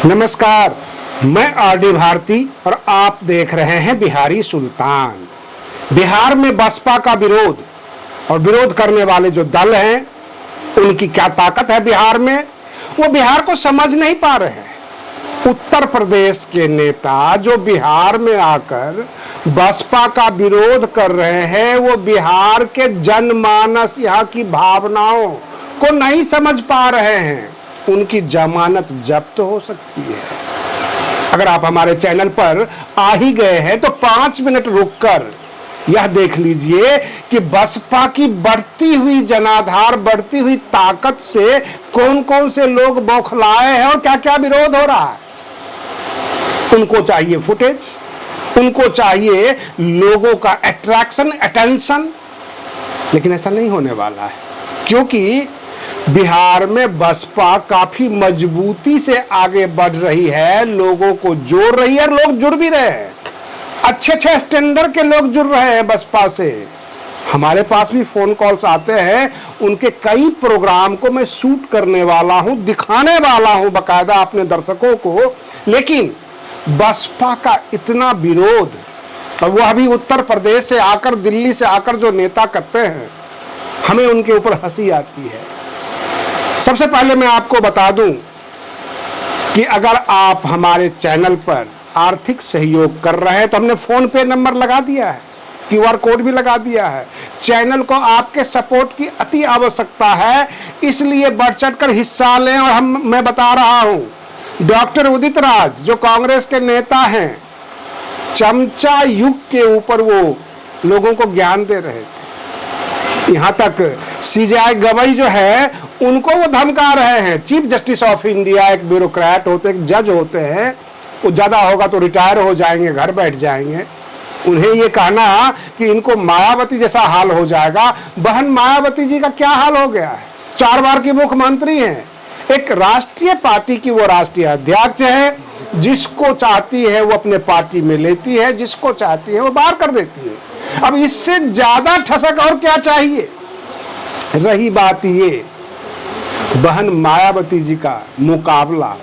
नमस्कार, मैं आरडी भारती और आप देख रहे हैं बिहारी सुल्तान। बिहार में बसपा का विरोध और विरोध करने वाले जो दल हैं उनकी क्या ताकत है बिहार में, वो बिहार को समझ नहीं पा रहे हैं। उत्तर प्रदेश के नेता जो बिहार में आकर बसपा का विरोध कर रहे हैं, वो बिहार के जनमानस, यहाँ की भावनाओं को नहीं समझ पा रहे हैं। उनकी जमानत जब्त हो सकती है। अगर आप हमारे चैनल पर आ ही गए हैं तो 5 मिनट रुककर यह देख लीजिए कि बसपा की बढ़ती हुई जनाधार, बढ़ती हुई ताकत से कौन कौन से लोग बौखलाए हैं और क्या क्या विरोध हो रहा है। उनको चाहिए फुटेज, उनको चाहिए लोगों का अट्रैक्शन, अटेंशन, लेकिन ऐसा नहीं होने वाला है क्योंकि बिहार में बसपा काफी मजबूती से आगे बढ़ रही है, लोगों को जोड़ रही है और लोग जुड़ भी रहे हैं। अच्छे स्टैंडर्ड के लोग जुड़ रहे हैं बसपा से। हमारे पास भी फोन कॉल्स आते हैं, उनके कई प्रोग्राम को मैं शूट करने वाला हूं, दिखाने वाला हूं बकायदा अपने दर्शकों को। लेकिन बसपा का इतना विरोध, और वह भी उत्तर प्रदेश से आकर, दिल्ली से आकर जो नेता करते हैं, हमें उनके ऊपर हंसी आती है। सबसे पहले मैं आपको बता दूं कि अगर आप हमारे चैनल पर आर्थिक सहयोग कर रहे हैं तो हमने फोन पे नंबर लगा दिया है, QR कोड भी लगा दिया है। चैनल को आपके सपोर्ट की अति आवश्यकता है, इसलिए बढ़ चढ़कर हिस्सा लें। और मैं बता रहा हूं, डॉक्टर उदित राज जो कांग्रेस के नेता हैं, चमचा युग के ऊपर वो लोगों को ज्ञान दे रहे थे। यहां तक CJI गवई जो है उनको वो धमका रहे हैं। चीफ जस्टिस ऑफ इंडिया एक ब्यूरोक्रेट होते, एक जज होते हैं, वो ज्यादा होगा तो रिटायर हो जाएंगे, घर बैठ जाएंगे। उन्हें ये कहना कि इनको मायावती जैसा हाल हो जाएगा। बहन मायावती जी का क्या हाल हो गया है? 4 बार की मुख्यमंत्री हैं, एक राष्ट्रीय पार्टी की वो राष्ट्रीय अध्यक्ष है। जिसको चाहती है वो अपने पार्टी में लेती है, जिसको चाहती है वो बाहर कर देती है। अब इससे ज्यादा ठसक और क्या चाहिए। रही बात ये, बहन मायावती जी का मुकाबला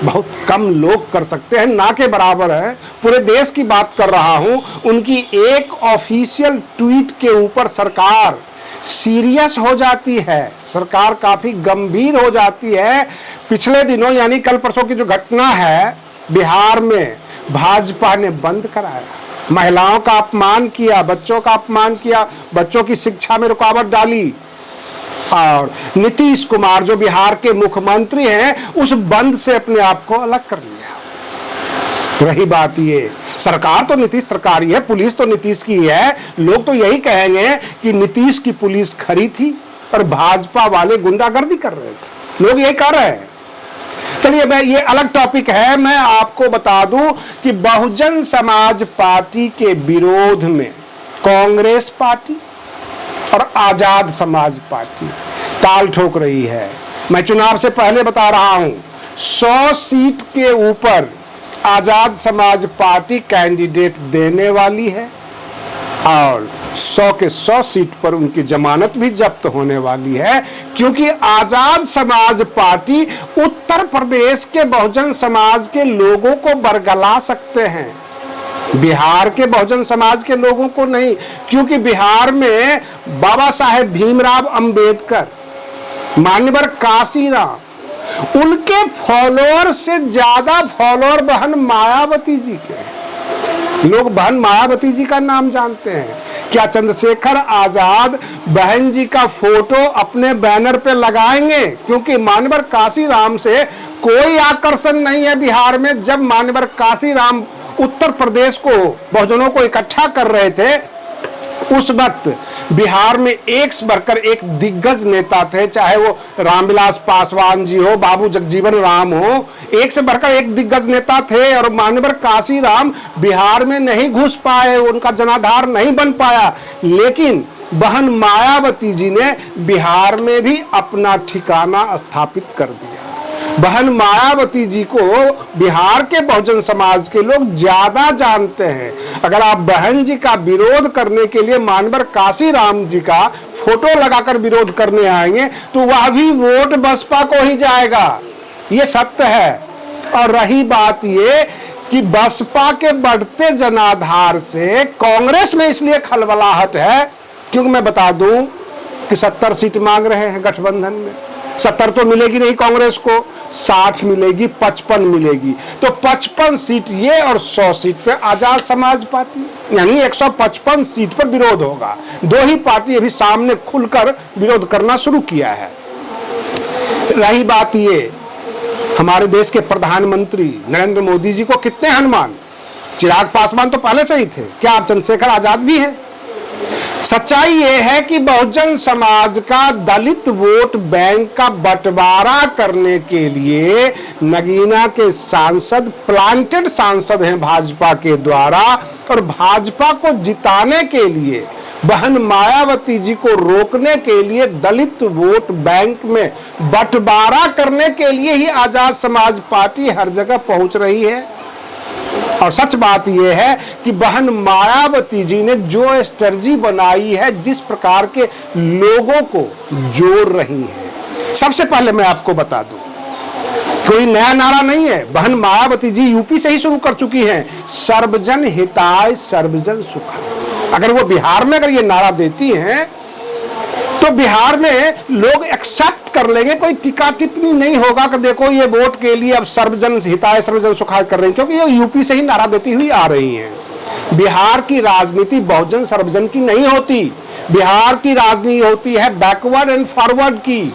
बहुत कम लोग कर सकते हैं, ना के बराबर है। पूरे देश की बात कर रहा हूं। उनकी एक ऑफिशियल ट्वीट के ऊपर सरकार सीरियस हो जाती है, सरकार काफी गंभीर हो जाती है। पिछले दिनों यानी कल परसों की जो घटना है, बिहार में भाजपा ने बंद कराया, महिलाओं का अपमान किया, बच्चों का अपमान किया, बच्चों की शिक्षा में रुकावट डाली। और नीतीश कुमार जो बिहार के मुख्यमंत्री हैं, उस बंद से अपने आप को अलग कर लिया। रही बात ये, सरकार तो नीतीश सरकार ही है, पुलिस तो नीतीश की है। लोग तो यही कहेंगे कि नीतीश की पुलिस खरी थी और भाजपा वाले गुंडागर्दी कर रहे थे। लोग यही कर रहे हैं। चलिए, मैं ये अलग टॉपिक है। मैं आपको बता दूं कि बहुजन समाज पार्टी के विरोध में कांग्रेस पार्टी और आजाद समाज पार्टी ताल ठोक रही है। मैं चुनाव से पहले बता रहा हूं, 100 सीट के ऊपर आजाद समाज पार्टी कैंडिडेट देने वाली है और 100 के 100 सीट पर उनकी जमानत भी जब्त होने वाली है, क्योंकि आजाद समाज पार्टी उत्तर प्रदेश के बहुजन समाज के लोगों को बरगला सकते हैं, बिहार के बहुजन समाज के लोगों को नहीं। क्योंकि बिहार में बाबा साहेब भीमराव अंबेडकर, मान्यवर काशीराम, उनके फॉलोअर से ज्यादा फॉलोअर बहन मायावती जी के। लोग बहन मायावती जी का नाम जानते हैं। क्या चंद्रशेखर आजाद बहन जी का फोटो अपने बैनर पे लगाएंगे? क्योंकि मान्यवर काशीराम से कोई आकर्षण नहीं है बिहार में। जब मान्यवर काशीराम उत्तर प्रदेश को, बहुजनों को इकट्ठा कर रहे थे, उस वक्त बिहार में एक से बढ़कर एक दिग्गज नेता थे, चाहे वो रामविलास पासवान जी हो, बाबू जगजीवन राम हो, एक से बढ़कर एक दिग्गज नेता थे। और मान्यवर काशीराम बिहार में नहीं घुस पाए, उनका जनाधार नहीं बन पाया, लेकिन बहन मायावती जी ने बिहार में भी अपना ठिकाना स्थापित कर दिया। बहन मायावती जी को बिहार के बहुजन समाज के लोग ज्यादा जानते हैं। अगर आप बहन जी का विरोध करने के लिए मान्यवर काशीराम जी का फोटो लगाकर विरोध करने आएंगे तो वह भी वोट बसपा को ही जाएगा, ये सत्य है। और रही बात ये कि बसपा के बढ़ते जनाधार से कांग्रेस में इसलिए खलबलाहट है क्योंकि मैं बता दूं कि 70 सीट मांग रहे हैं गठबंधन में। 70 तो मिलेगी नहीं कांग्रेस को, 60 मिलेगी, 55 मिलेगी। तो 55 सीट ये और 100 सीट पे आजाद समाज पार्टी, यानी 155 सीट पर विरोध होगा। दो ही पार्टी अभी सामने खुलकर विरोध करना शुरू किया है। रही बात ये, हमारे देश के प्रधानमंत्री नरेंद्र मोदी जी को कितने हनुमान, चिराग पासवान तो पहले से ही थे, क्या आप चंद्रशेखर आजाद भी हैं? सच्चाई यह है कि बहुजन समाज का दलित वोट बैंक का बंटवारा करने के लिए नगीना के सांसद प्लांटेड सांसद हैं भाजपा के द्वारा, और भाजपा को जिताने के लिए बहन मायावती जी को रोकने के लिए दलित वोट बैंक में बंटवारा करने के लिए ही आजाद समाज पार्टी हर जगह पहुंच रही है। और सच बात यह है कि बहन मायावती जी ने जो स्ट्रेटजी बनाई है, जिस प्रकार के लोगों को जोड़ रही है, सबसे पहले मैं आपको बता दूं, कोई नया नारा नहीं है। बहन मायावती जी यूपी से ही शुरू कर चुकी हैं, सर्वजन हिताय सर्वजन सुखाय। अगर वो बिहार में अगर ये नारा देती हैं तो बिहार में लोग एक्सेप्ट कर लेंगे, कोई टीका टिप्पणी नहीं होगा कि देखो ये वोट के लिए अब सर्वजन हिताय सर्वजन सुखाय कर रहे हैं, क्योंकि ये यूपी से ही नारा देती हुई आ रही हैं। बिहार की राजनीति बहुजन सर्वजन की नहीं होती, बिहार की राजनीति होती है बैकवर्ड एंड फॉरवर्ड की।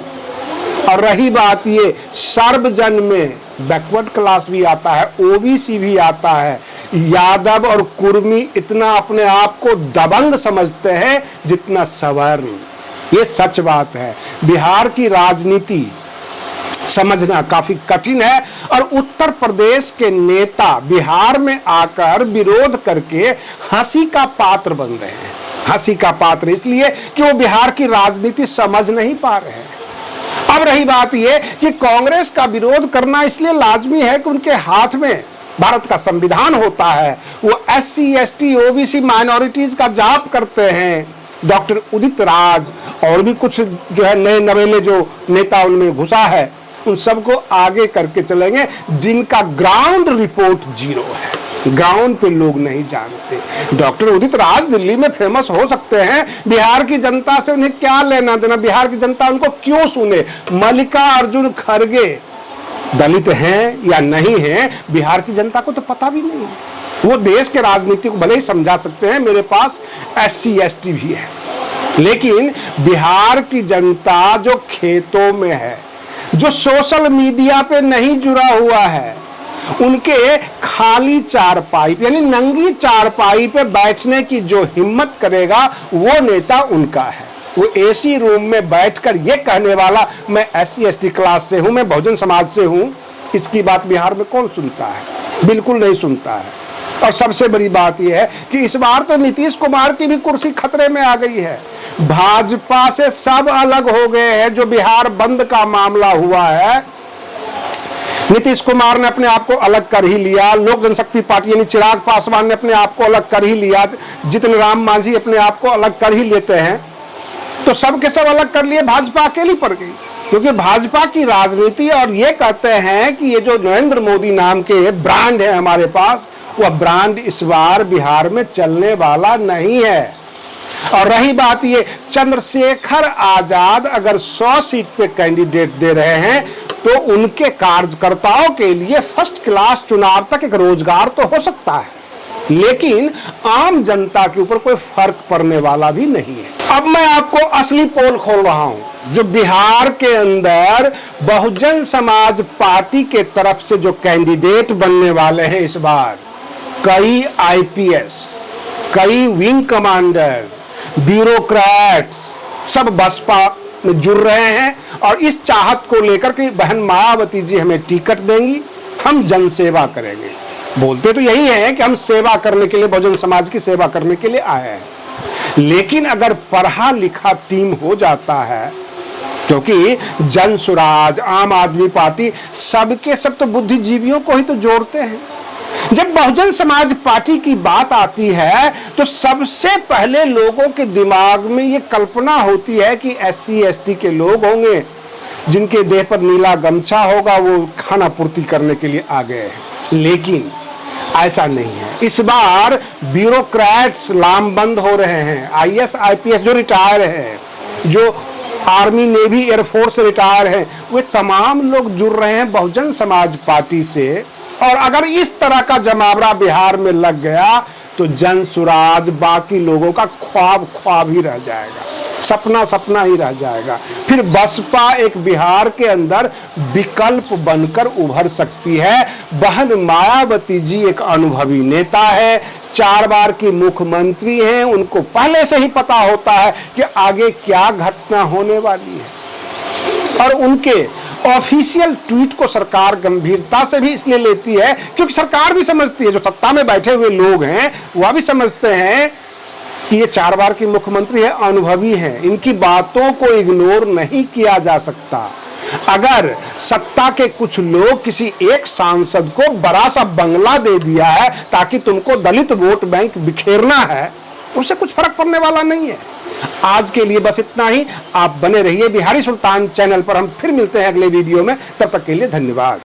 और रही बात ये, सर्वजन में बैकवर्ड क्लास भी आता है, ओबीसी भी आता है। यादव और कुर्मी इतना अपने आप को दबंग समझते हैं जितना सवर्ण। ये सच बात है। बिहार की राजनीति समझना काफी कठिन है, और उत्तर प्रदेश के नेता बिहार में आकर विरोध करके हंसी का पात्र बन रहे हैं। हंसी का पात्र इसलिए कि वो बिहार की राजनीति समझ नहीं पा रहे हैं। अब रही बात ये कि कांग्रेस का विरोध करना इसलिए लाजमी है कि उनके हाथ में भारत का संविधान होता है, वो SC ST OBC माइनॉरिटीज का जाप करते हैं। डॉक्टर उदित राज और भी कुछ जो है नए नवेले जो नेता उनमें घुसा है, उन सबको आगे करके चलेंगे, जिनका ग्राउंड रिपोर्ट जीरो है, ग्राउंड पे लोग नहीं जानते। डॉक्टर उदित राज दिल्ली में फेमस हो सकते हैं, बिहार की जनता से उन्हें क्या लेना देना, बिहार की जनता उनको क्यों सुने। मल्लिकार्जुन खड़गे दलित हैं या नहीं हैं, बिहार की जनता को तो पता भी नहीं है। वो देश के राजनीति को भले ही समझा सकते हैं, मेरे पास SC ST भी है, लेकिन बिहार की जनता जो खेतों में है, जो सोशल मीडिया पे नहीं जुड़ा हुआ है, उनके खाली चारपाई यानी नंगी चारपाई पे बैठने की जो हिम्मत करेगा वो नेता उनका है। वो AC रूम में बैठकर ये कहने वाला मैं SC ST क्लास से हूं, मैं बहुजन समाज से हूं, इसकी बात बिहार में कौन सुनता है? बिल्कुल नहीं सुनता है। और सबसे बड़ी बात यह है कि इस बार तो नीतीश कुमार की भी कुर्सी खतरे में आ गई है। भाजपा से सब अलग हो गए हैं। जो बिहार बंद का मामला हुआ है, नीतीश कुमार ने अपने आप को अलग कर ही लिया, लोक जनशक्ति पार्टी यानी चिराग पासवान ने अपने आप को अलग कर ही लिया, जितन राम मांझी अपने आप को अलग कर ही लेते हैं, तो सब के सब अलग कर लिए, भाजपा अकेली पड़ गई। क्योंकि भाजपा की राजनीति, और ये कहते हैं कि ये जो नरेंद्र मोदी नाम के ब्रांड है हमारे पास, वह ब्रांड इस बार बिहार में चलने वाला नहीं है। और रही बात ये, चंद्रशेखर आजाद अगर 100 सीट पे कैंडिडेट दे रहे हैं तो उनके कार्यकर्ताओं के लिए फर्स्ट क्लास चुनाव तक एक रोजगार तो हो सकता है, लेकिन आम जनता के ऊपर कोई फर्क पड़ने वाला भी नहीं है। अब मैं आपको असली पोल खोल रहा हूं, जो बिहार के अंदर बहुजन समाज पार्टी के तरफ से जो कैंडिडेट बनने वाले हैं इस बार, कई IPS, कई विंग कमांडर, ब्यूरोक्रेट्स सब बसपा में जुड़ रहे हैं, और इस चाहत को लेकर कि बहन मायावती जी हमें टिकट देंगी, हम जनसेवा करेंगे। बोलते तो यही है कि हम सेवा करने के लिए, बहुजन समाज की सेवा करने के लिए आए हैं, लेकिन अगर पढ़ा लिखा टीम हो जाता है, क्योंकि जन सुराज, आम आदमी पार्टी सबके सब तो बुद्धिजीवियों को ही तो जोड़ते हैं। जब बहुजन समाज पार्टी की बात आती है तो सबसे पहले लोगों के दिमाग में ये कल्पना होती है कि SC ST के लोग होंगे, जिनके देह पर नीला गमछा होगा वो खाना पूर्ति करने के लिए आ गए हैं। लेकिन ऐसा नहीं है। इस बार ब्यूरोक्रेट्स लामबंद हो रहे हैं। आईएएस आईपीएस जो रिटायर हैं, जो आर्मी नेवी एयरफोर्स से रिटायर हैं, वे तमाम लोग जुड़ रहे हैं बहुजन समाज पार्टी से। और अगर इस तरह का जमावड़ा बिहार में लग गया तो जन सुराज बाकी लोगों का ख्वाब ही रह जाएगा, सपना ही रह जाएगा। फिर बसपा एक बिहार के अंदर विकल्प बनकर उभर सकती है। बहन मायावती जी एक अनुभवी नेता है, 4 बार की मुख्यमंत्री हैं, उनको पहले से ही पता होता है कि आगे क्या घटना होने वाली है। और उनके ऑफिशियल ट्वीट को सरकार गंभीरता से भी इसलिए लेती है क्योंकि सरकार भी समझती है, जो सत्ता में बैठे हुए लोग हैं वह भी समझते हैं कि ये 4 बार की मुख्यमंत्री है, अनुभवी है, इनकी बातों को इग्नोर नहीं किया जा सकता। अगर सत्ता के कुछ लोग किसी एक सांसद को बड़ा सा बंगला दे दिया है ताकि तुमको दलित वोट बैंक बिखेरना है, उससे कुछ फर्क पड़ने वाला नहीं है। आज के लिए बस इतना ही। आप बने रहिए बिहारी सुल्तान चैनल पर। हम फिर मिलते हैं अगले वीडियो में। तब तक के लिए धन्यवाद।